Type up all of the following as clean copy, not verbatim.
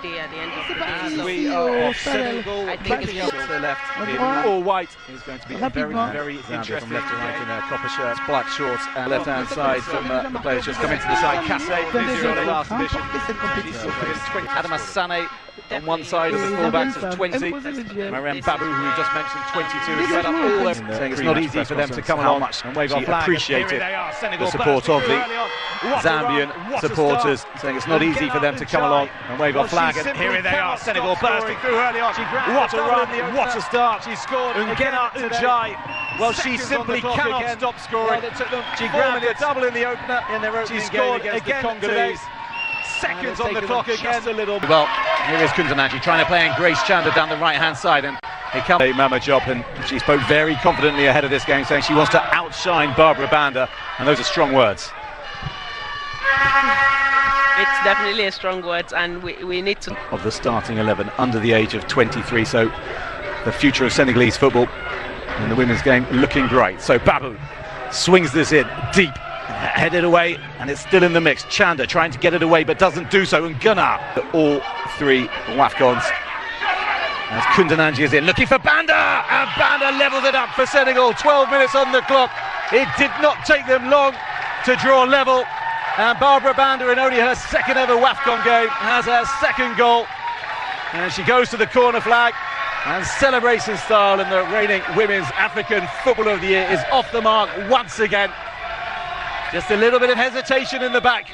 day at the end of the day. And we are off. Senegal kicking up to the left in all white. Is going to be very, very interesting. From left to right in copper shirts, black shorts, and left-hand side from the players just coming to the side. Cassé, busy on the last edition. Adama Sane on one side of the fullbacks is 20. Marem Babu, who we just mentioned, 22. If you add up all them, saying it's not easy for them to come along and wave our flag. Appreciated the support of the Zambian supporters, saying it's not easy for them to come along and wave our flag. And here they are, Senegal bursting through early on. What a run, what a start. She scored. Ngena Njai, well, she simply cannot stop scoring. She grabbed a double in the opener. She scored again today. Seconds on the clock again. Well, here is Kundananji trying to play in Grace Chanda down the right-hand side, and it comes a Mama job, and she spoke very confidently ahead of this game, saying she wants to outshine Barbara Banda, and those are strong words. It's definitely a strong words, and we need to... Of the starting 11 under the age of 23, so the future of Senegalese football in the women's game looking bright. So Babu swings this in deep, headed away, and it's still in the mix. Chanda trying to get it away but doesn't do so, and Gunnar, all three Wafcons. As Kundananji is in, looking for Banda, and Banda levels it up for Senegal. 12 minutes on the clock. It did not take them long to draw level, and Barbara Banda, in only her second ever Wafcon game, has her second goal, and she goes to the corner flag and celebrates in style, and the reigning Women's African Footballer of the Year is off the mark once again. Just a little bit of hesitation in the back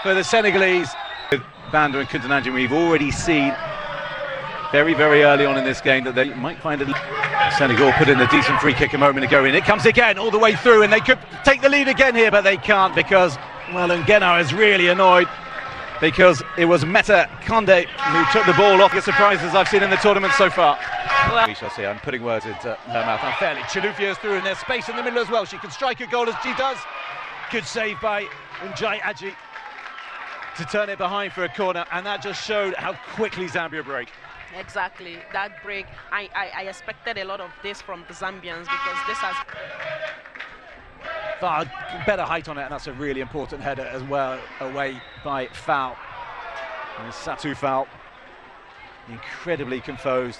for the Senegalese. With Banda and Kundananji, we've already seen very, very early on in this game that they might find it. Senegal put in a decent free kick a moment ago, and it comes again all the way through, and they could take the lead again here, but they can't because, well, Ngena is really annoyed because it was Meta Conde who took the ball off. The surprises I've seen in the tournament so far. Well, we shall see. I'm putting words into her mouth unfairly. Chilufya is through, and there's space in the middle as well. She can strike a goal as she does. Good save by Njai Aji to turn it behind for a corner, and that just showed how quickly Zambia break. Exactly, that break. I expected a lot of this from the Zambians because this has far better height on it, and that's a really important header as well, away by Foul. And Satu Foul, incredibly composed,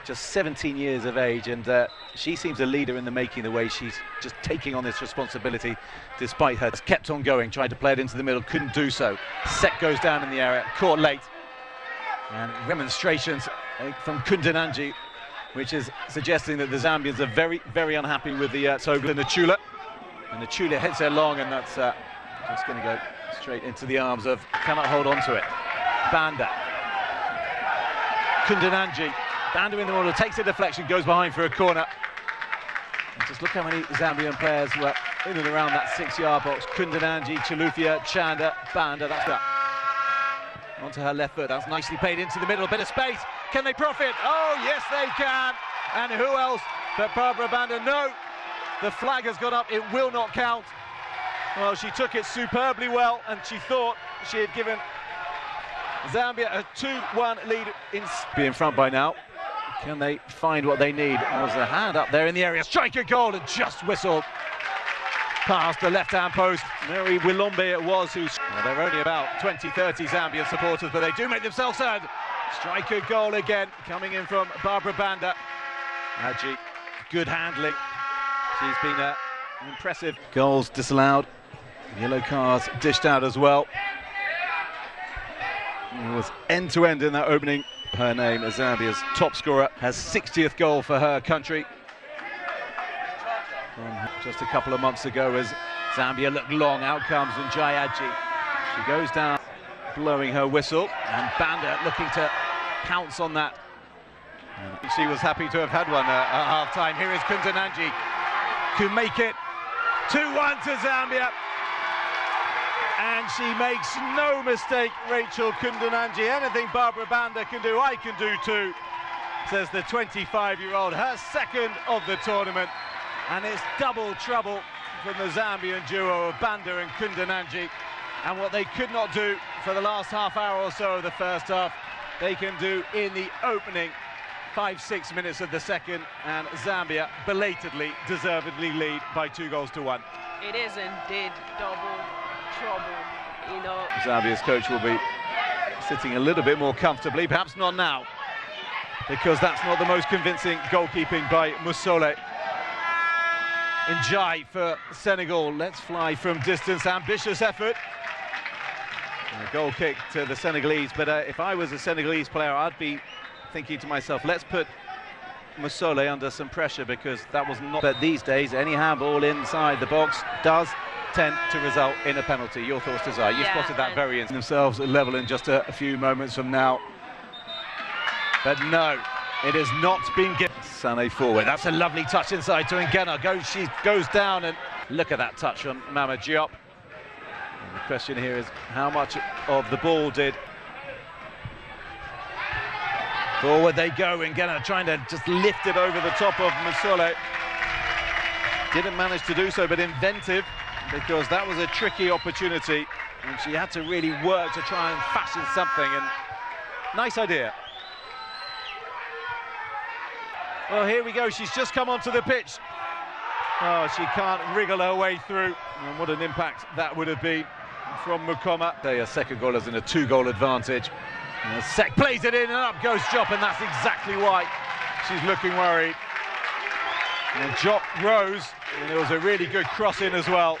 just 17 years of age, and she seems a leader in the making, the way she's just taking on this responsibility despite her. Kept on going, tried to play it into the middle, couldn't do so. Set goes down in the area, caught late, and remonstrations from Kundananji, which is suggesting that the Zambians are very, very unhappy with the Togo Nachula. And Nachula hits her long, and that's just going to go straight into the arms of, cannot hold on to it, Banda. Kundananji, Banda in the middle, takes a deflection, goes behind for a corner. And just look how many Zambian players were in and around that 6-yard box. Kundananji, Chilufya, Chanda, Banda, that's that. Onto her left foot, that's nicely played into the middle, a bit of space. Can they profit? Oh, yes they can. And who else but Barbara Banda? No, the flag has gone up, it will not count. Well, she took it superbly well, and she thought she had given Zambia a 2-1 lead. Be in front by now. Can they find what they need? There's a hand up there in the area. Strike a goal and just whistle past the left-hand post. Mary Wilombe it was who... Well, they're only about 20-30 Zambian supporters, but they do make themselves heard. Strike a goal again, coming in from Barbara Banda. Aji, good handling. She's been impressive. Goals disallowed. Yellow cards dished out as well. It was end-to-end in that opening. Her name is Zambia's top scorer, has 60th goal for her country. Just a couple of months ago as Zambia looked long, out comes Njai Aji. She goes down, blowing her whistle, and Banda looking to pounce on that. And she was happy to have had one at half-time. Here is Kundananji, can make it 2-1 to Zambia. And she makes no mistake, Rachel Kundananji. Anything Barbara Banda can do, I can do too, says the 25-year-old. Her second of the tournament. And it's double trouble from the Zambian duo of Banda and Kundananji. And what they could not do for the last half hour or so of the first half, they can do in the opening 5-6 minutes of the second. And Zambia belatedly, deservedly lead by 2-1. It is indeed double trouble, you know. Zambia's coach will be sitting a little bit more comfortably, perhaps not now, because that's not the most convincing goalkeeping by Musole. Njai for Senegal, let's fly from distance, ambitious effort. And a goal kick to the Senegalese, but if I was a Senegalese player, I'd be thinking to myself, let's put Musole under some pressure, because that was not... But these days, any handball inside the box does tend to result in a penalty. Your thoughts, Desire? You spotted that very instant. Themselves level in just a few moments from now. But no, it has not been given. Sané forward. That's a lovely touch inside to Ngena. She goes down, and look at that touch from Mama Diop. And the question here is, how much of the ball did... Forward they go, Ngena trying to just lift it over the top of Musole. Didn't manage to do so, but inventive, because that was a tricky opportunity, and she had to really work to try and fashion something, and nice idea. Well, here we go, she's just come onto the pitch. Oh, she can't wriggle her way through, and what an impact that would have been from Mukoma. Their second goal is in a 2-goal advantage. And Sek plays it in, and up goes Diop, and that's exactly why she's looking worried. And Diop rose, and there was a really good cross in as well.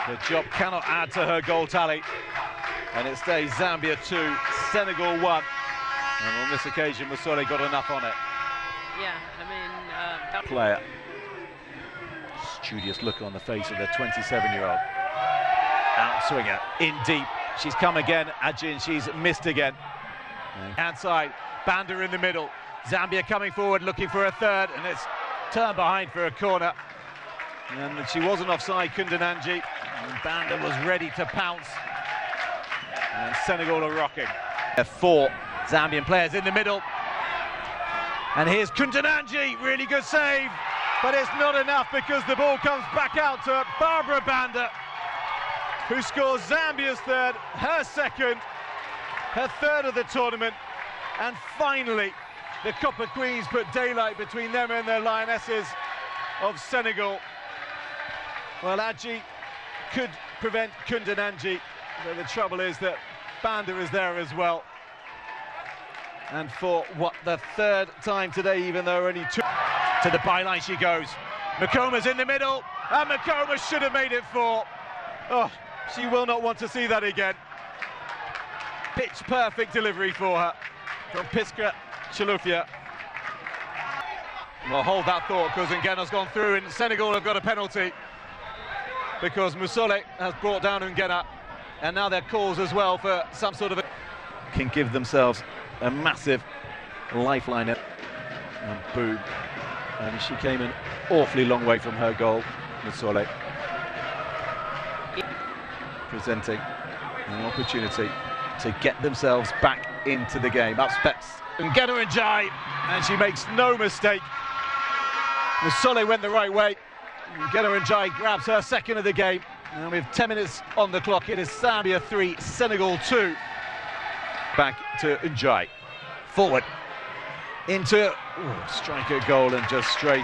But Diop cannot add to her goal tally, and it stays Zambia 2, Senegal 1. And on this occasion, Musole got enough on it. Yeah, I mean... Player. Studious look on the face of the 27-year-old. Outswinger, in deep. She's come again, Ajin, she's missed again. Hand side, Banda in the middle. Zambia coming forward, looking for a third, and it's turned behind for a corner. And she wasn't offside, Kundananji. And Banda was ready to pounce. And Senegal are rocking. 4 Zambian players in the middle. And here's Kundananji, really good save. But it's not enough, because the ball comes back out to Barbara Banda, who scores Zambia's third, her second, her third of the tournament. And finally, the Copper Queens put daylight between them and the Lionesses of Senegal. Well, Adji could prevent Kundananji, but the trouble is that Banda is there as well. And for what, the third time today, even though only 2. To the byline she goes. Makoma's in the middle, and Makoma should have made it 4. Oh, she will not want to see that again. Pitch perfect delivery for her from Piskra Chilufya. Well, hold that thought, because Ngena's gone through, and Senegal have got a penalty, because Musole has brought down Ngena, and now their calls as well for some sort of can give themselves a massive lifeline. And boom. And she came an awfully long way from her goal, Musole. Presenting an opportunity to get themselves back into the game. Up steps Ngena Njai, and she makes no mistake. Musole went the right way. Ngena Njai grabs her second of the game. And with 10 minutes on the clock, it is Zambia 3, Senegal 2. Back to Njai. Forward. Into striker goal, and just straight.